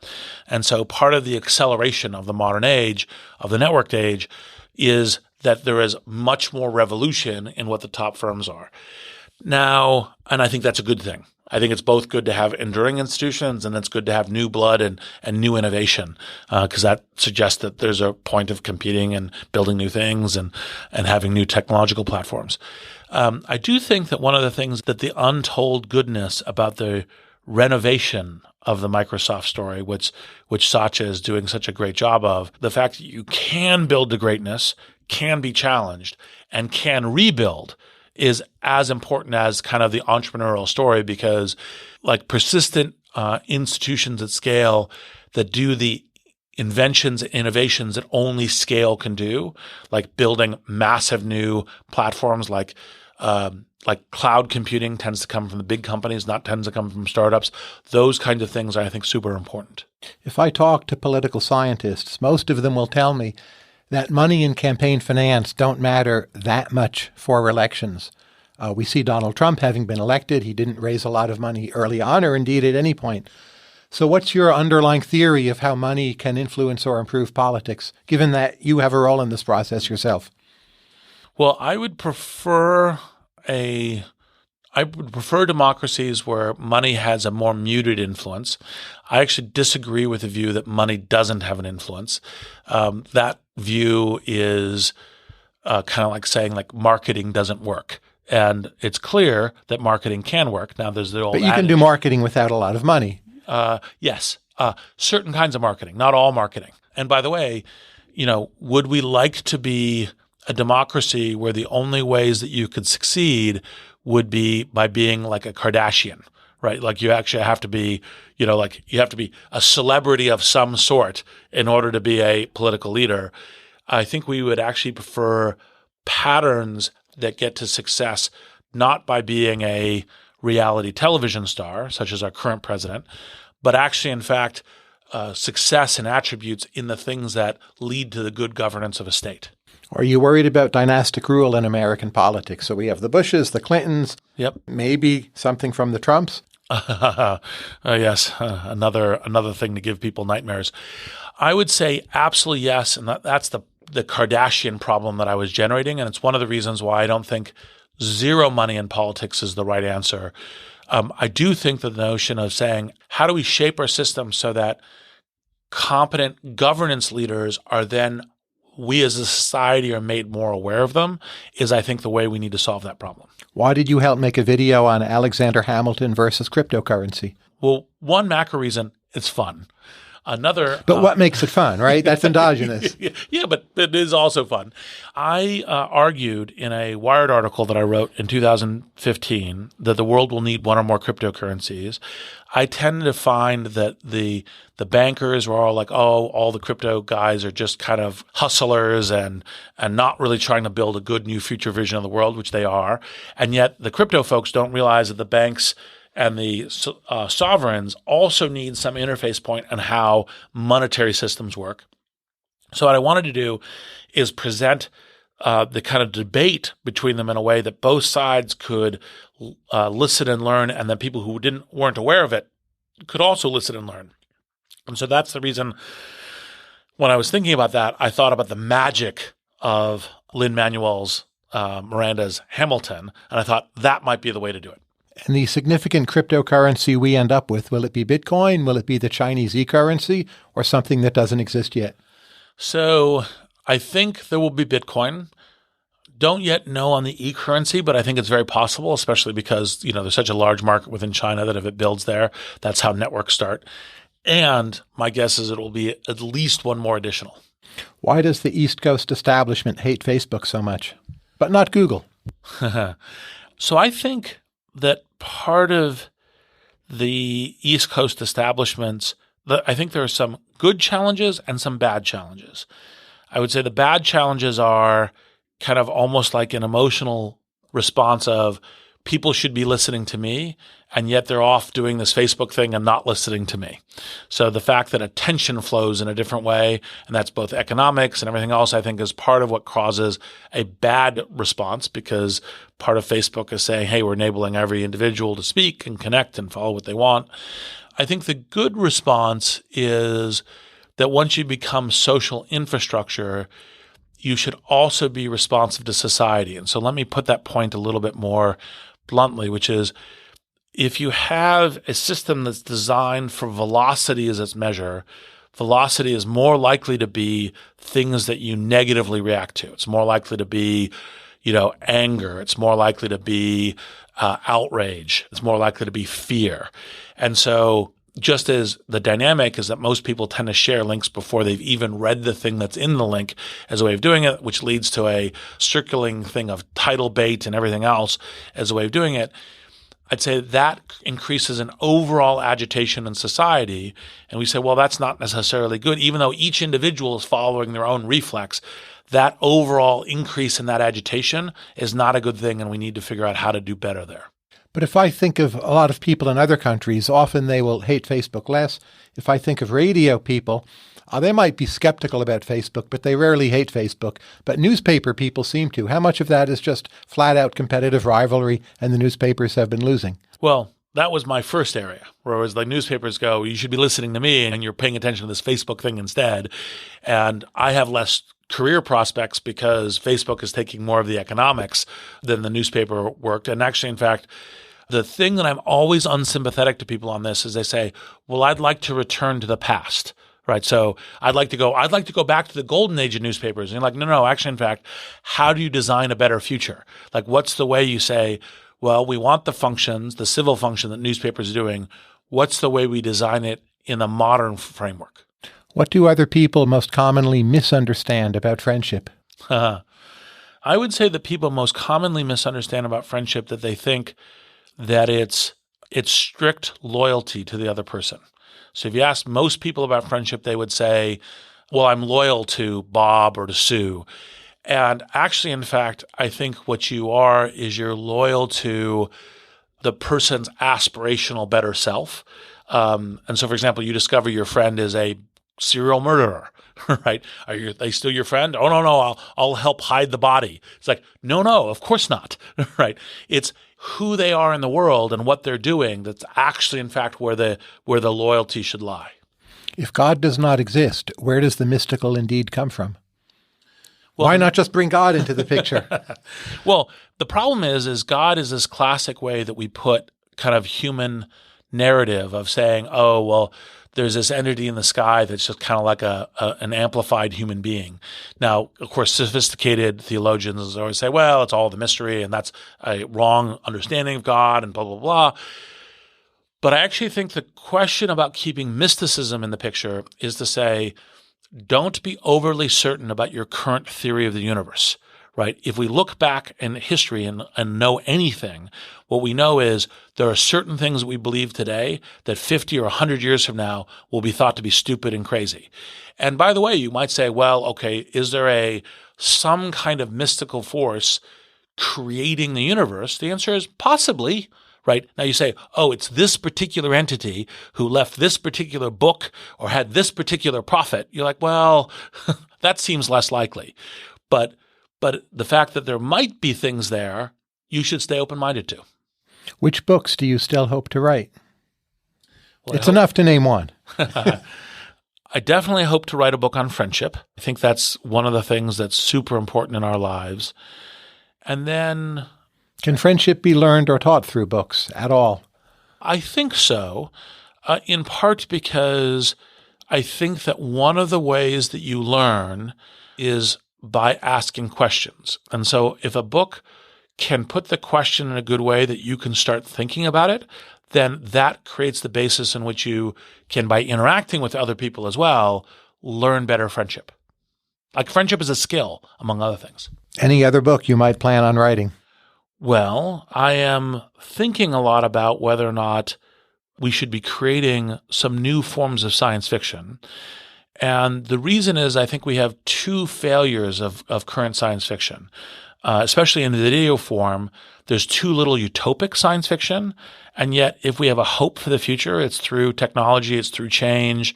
And so part of the acceleration of the modern age, of the networked age, is that there is much more revolution in what the top firms are. Now, and I think that's a good thing. I think it's both good to have enduring institutions and it's good to have new blood and new innovation because that suggests that there's a point of competing and building new things and having new technological platforms. I do think that one of the things that the untold goodness about the renovation of the Microsoft story, which Satya is doing such a great job of, the fact that you can build to greatness, can be challenged, and can rebuild is as important as kind of the entrepreneurial story because like persistent institutions at scale that do the inventions and innovations that only scale can do, like building massive new platforms like cloud computing tends to come from the big companies, not tends to come from startups. Those kinds of things are, I think, super important. If I talk to political scientists, most of them will tell me that money and campaign finance don't matter that much for elections. We see Donald Trump having been elected. He didn't raise a lot of money early on or indeed at any point. So what's your underlying theory of how money can influence or improve politics, given that you have a role in this process yourself? Well, I would prefer democracies where money has a more muted influence. I actually disagree with the view that money doesn't have an influence. That view is kind of like saying like marketing doesn't work. And it's clear that marketing can work. Now there's the old But you can do marketing without a lot of money. Yes. Certain kinds of marketing, not all marketing. And by the way, would we like to be a democracy where the only ways that you could succeed would be by being like a Kardashian, right? Like you actually have to be, you have to be a celebrity of some sort in order to be a political leader. I think we would actually prefer patterns that get to success not by being a reality television star, such as our current president, but actually, in fact, success and attributes in the things that lead to the good governance of a state. Are you worried about dynastic rule in American politics? So we have the Bushes, the Clintons, Yep. maybe something from the Trumps? Yes, another thing to give people nightmares. I would say absolutely yes, and that's the Kardashian problem that I was generating, and it's one of the reasons why I don't think zero money in politics is the right answer. I do think that the notion of saying, how do we shape our system so that competent governance leaders are then, we as a society are made more aware of them, is I think the way we need to solve that problem. Why did you help make a video on Alexander Hamilton versus cryptocurrency? Well, one macro reason, it's fun. Another, but what makes it fun, right? That's endogenous. Yeah, but it is also fun. I argued in a Wired article that I wrote in 2015 that the world will need one or more cryptocurrencies. I tended to find that the bankers were all like, oh, all the crypto guys are just kind of hustlers and not really trying to build a good new future vision of the world, which they are. And yet the crypto folks don't realize that the banks and the sovereigns also need some interface point on how monetary systems work. So what I wanted to do is present the kind of debate between them in a way that both sides could listen and learn, and then people who weren't aware of it could also listen and learn. And so that's the reason when I was thinking about that, I thought about the magic of Lin-Manuel Miranda's Hamilton, and I thought that might be the way to do it. And the significant cryptocurrency we end up with, will it be Bitcoin? Will it be the Chinese e-currency, or something that doesn't exist yet? So I think there will be Bitcoin. Don't yet know on the e-currency, but I think it's very possible, especially because, there's such a large market within China that if it builds there, that's how networks start. And my guess is it will be at least one more additional. Why does the East Coast establishment hate Facebook so much, but not Google? So I think that part of the East Coast establishments, I think there are some good challenges and some bad challenges. I would say the bad challenges are kind of almost like an emotional response of people should be listening to me, and yet they're off doing this Facebook thing and not listening to me. So the fact that attention flows in a different way, and that's both economics and everything else, I think is part of what causes a bad response, because part of Facebook is saying, hey, we're enabling every individual to speak and connect and follow what they want. I think the good response is that once you become social infrastructure, you should also be responsive to society. And so let me put that point a little bit more bluntly, which is if you have a system that's designed for velocity as its measure, velocity is more likely to be things that you negatively react to. It's more likely to be, anger. It's more likely to be outrage. It's more likely to be fear. And so just as the dynamic is that most people tend to share links before they've even read the thing that's in the link as a way of doing it, which leads to a circling thing of title bait and everything else as a way of doing it, I'd say that increases an overall agitation in society. And we say, well, that's not necessarily good. Even though each individual is following their own reflex, that overall increase in that agitation is not a good thing, and we need to figure out how to do better there. But if I think of a lot of people in other countries, often they will hate Facebook less. If I think of radio people, they might be skeptical about Facebook, but they rarely hate Facebook. But newspaper people seem to. How much of that is just flat-out competitive rivalry and the newspapers have been losing? Well, that was my first area, where it was like newspapers go, you should be listening to me, and you're paying attention to this Facebook thing instead. And I have less career prospects because Facebook is taking more of the economics than the newspaper worked. And actually, in fact, the thing that I'm always unsympathetic to people on this is they say, well, I'd like to return to the past. Right. So I'd like to go back to the golden age of newspapers. And you're like, no, actually, in fact, how do you design a better future? Like, what's the way you say, well, we want the functions, the civil function that newspapers are doing. What's the way we design it in a modern framework? What do other people most commonly misunderstand about friendship? I would say that people most commonly misunderstand about friendship that they think that it's strict loyalty to the other person. So if you ask most people about friendship, they would say, well, I'm loyal to Bob or to Sue. And actually, in fact, I think what you are is you're loyal to the person's aspirational better self. And so, for example, you discover your friend is a serial murderer, right? Are they still your friend? Oh, no, I'll help hide the body. It's like, no, of course not, right? It's who they are in the world and what they're doing that's actually, in fact, where the loyalty should lie. If God does not exist, where does the mystical indeed come from? Well, why not just bring God into the picture? Well, the problem is God is this classic way that we put kind of human narrative of saying, oh, well, there's this entity in the sky that's just kind of like an amplified human being. Now, of course, sophisticated theologians always say, well, it's all the mystery, and that's a wrong understanding of God, and blah, blah, blah. But I actually think the question about keeping mysticism in the picture is to say, don't be overly certain about your current theory of the universe, right? If we look back in history and know anything, what we know is there are certain things that we believe today that 50 or 100 years from now will be thought to be stupid and crazy. And by the way, you might say, well, okay, is there some kind of mystical force creating the universe? The answer is possibly. Right? Now you say, oh, it's this particular entity who left this particular book or had this particular prophet. You're like, well, that seems less likely. But the fact that there might be things there, you should stay open-minded to. Which books do you still hope to write? Well, it's enough to name one. I definitely hope to write a book on friendship. I think that's one of the things that's super important in our lives. And then... Can friendship be learned or taught through books at all? I think so, in part because I think that one of the ways that you learn is by asking questions. And so if a book can put the question in a good way that you can start thinking about it, then that creates the basis in which you can, by interacting with other people as well, learn better friendship. Like friendship is a skill, among other things. Any other book you might plan on writing? Well, I am thinking a lot about whether or not we should be creating some new forms of science fiction. And the reason is I think we have two failures of current science fiction, especially in the video form. There's too little utopic science fiction. And yet, if we have a hope for the future, it's through technology, it's through change.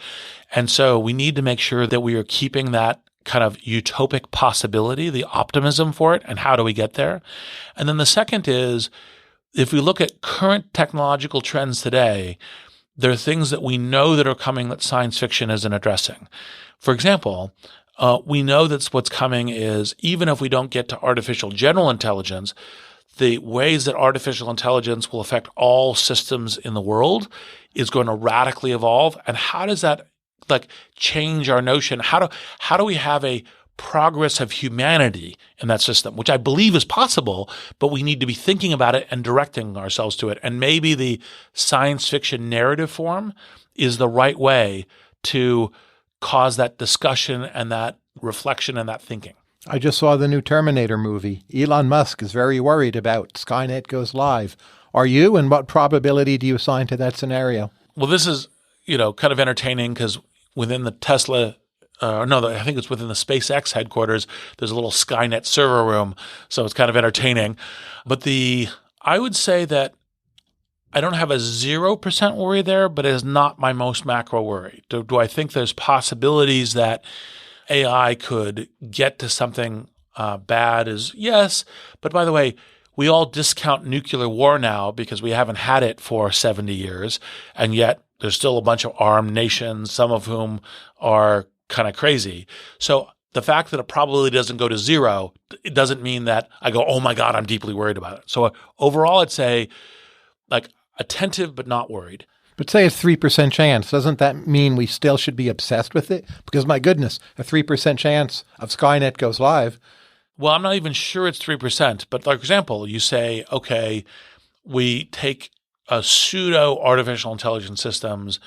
And so we need to make sure that we are keeping that kind of utopic possibility, the optimism for it, and how do we get there? And then the second is, if we look at current technological trends today, there are things that we know that are coming that science fiction isn't addressing. For example, we know that what's coming is, even if we don't get to artificial general intelligence, the ways that artificial intelligence will affect all systems in the world is going to radically evolve. And how does that change our notion? How do we have a progress of humanity in that system, which I believe is possible, but we need to be thinking about it and directing ourselves to it. And maybe the science fiction narrative form is the right way to cause that discussion and that reflection and that thinking. I just saw the new Terminator movie. Elon Musk is very worried about Skynet goes live. Are you? And what probability do you assign to that scenario? Well, this is, kind of entertaining because within the Tesla, I think it's within the SpaceX headquarters, there's a little Skynet server room, so it's kind of entertaining. But I would say that I don't have a 0% worry there, but it is not my most macro worry. Do I think there's possibilities that AI could get to something bad? Yes. But by the way, we all discount nuclear war now because we haven't had it for 70 years, and yet there's still a bunch of armed nations, some of whom are kind of crazy. So the fact that it probably doesn't go to zero, it doesn't mean that I go, oh my God, I'm deeply worried about it. So overall, I'd say attentive but not worried. But say it's 3% chance. Doesn't that mean we still should be obsessed with it? Because my goodness, a 3% chance of Skynet goes live. Well, I'm not even sure it's 3%. But for example, you say, okay, we take a pseudo artificial intelligence systems,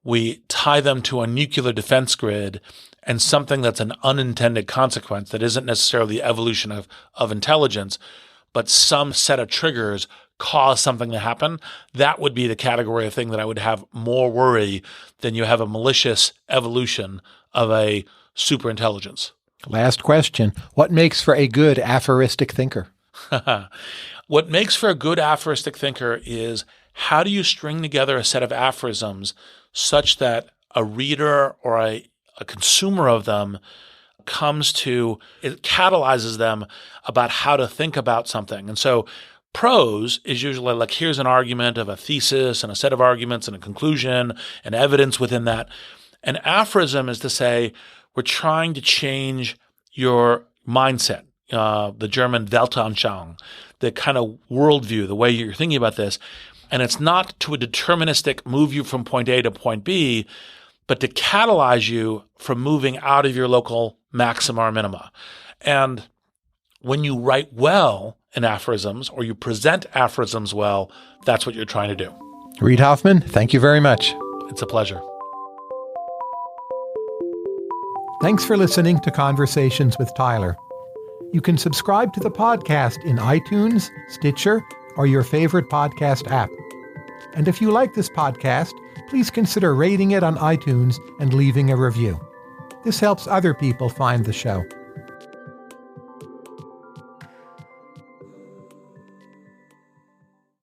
we tie them to a nuclear defense grid, and something that's an unintended consequence that isn't necessarily the evolution of intelligence, but some set of triggers cause something to happen. That would be the category of thing that I would have more worry than you have a malicious evolution of a superintelligence. Last question. What makes for a good aphoristic thinker? What makes for a good aphoristic thinker is how do you string together a set of aphorisms such that a reader or a consumer of them comes to, it catalyzes them about how to think about something. And so prose is usually like, here's an argument of a thesis and a set of arguments and a conclusion and evidence within that. An aphorism is to say, we're trying to change your mindset, the German Weltanschauung, the kind of worldview, the way you're thinking about this. And it's not to a deterministic move you from point A to point B, but to catalyze you from moving out of your local maxima or minima. And when you write well in aphorisms or you present aphorisms well, that's what you're trying to do. Reid Hoffman, thank you very much. It's a pleasure. Thanks for listening to Conversations with Tyler. You can subscribe to the podcast in iTunes, Stitcher, or your favorite podcast app. And if you like this podcast, please consider rating it on iTunes and leaving a review. This helps other people find the show.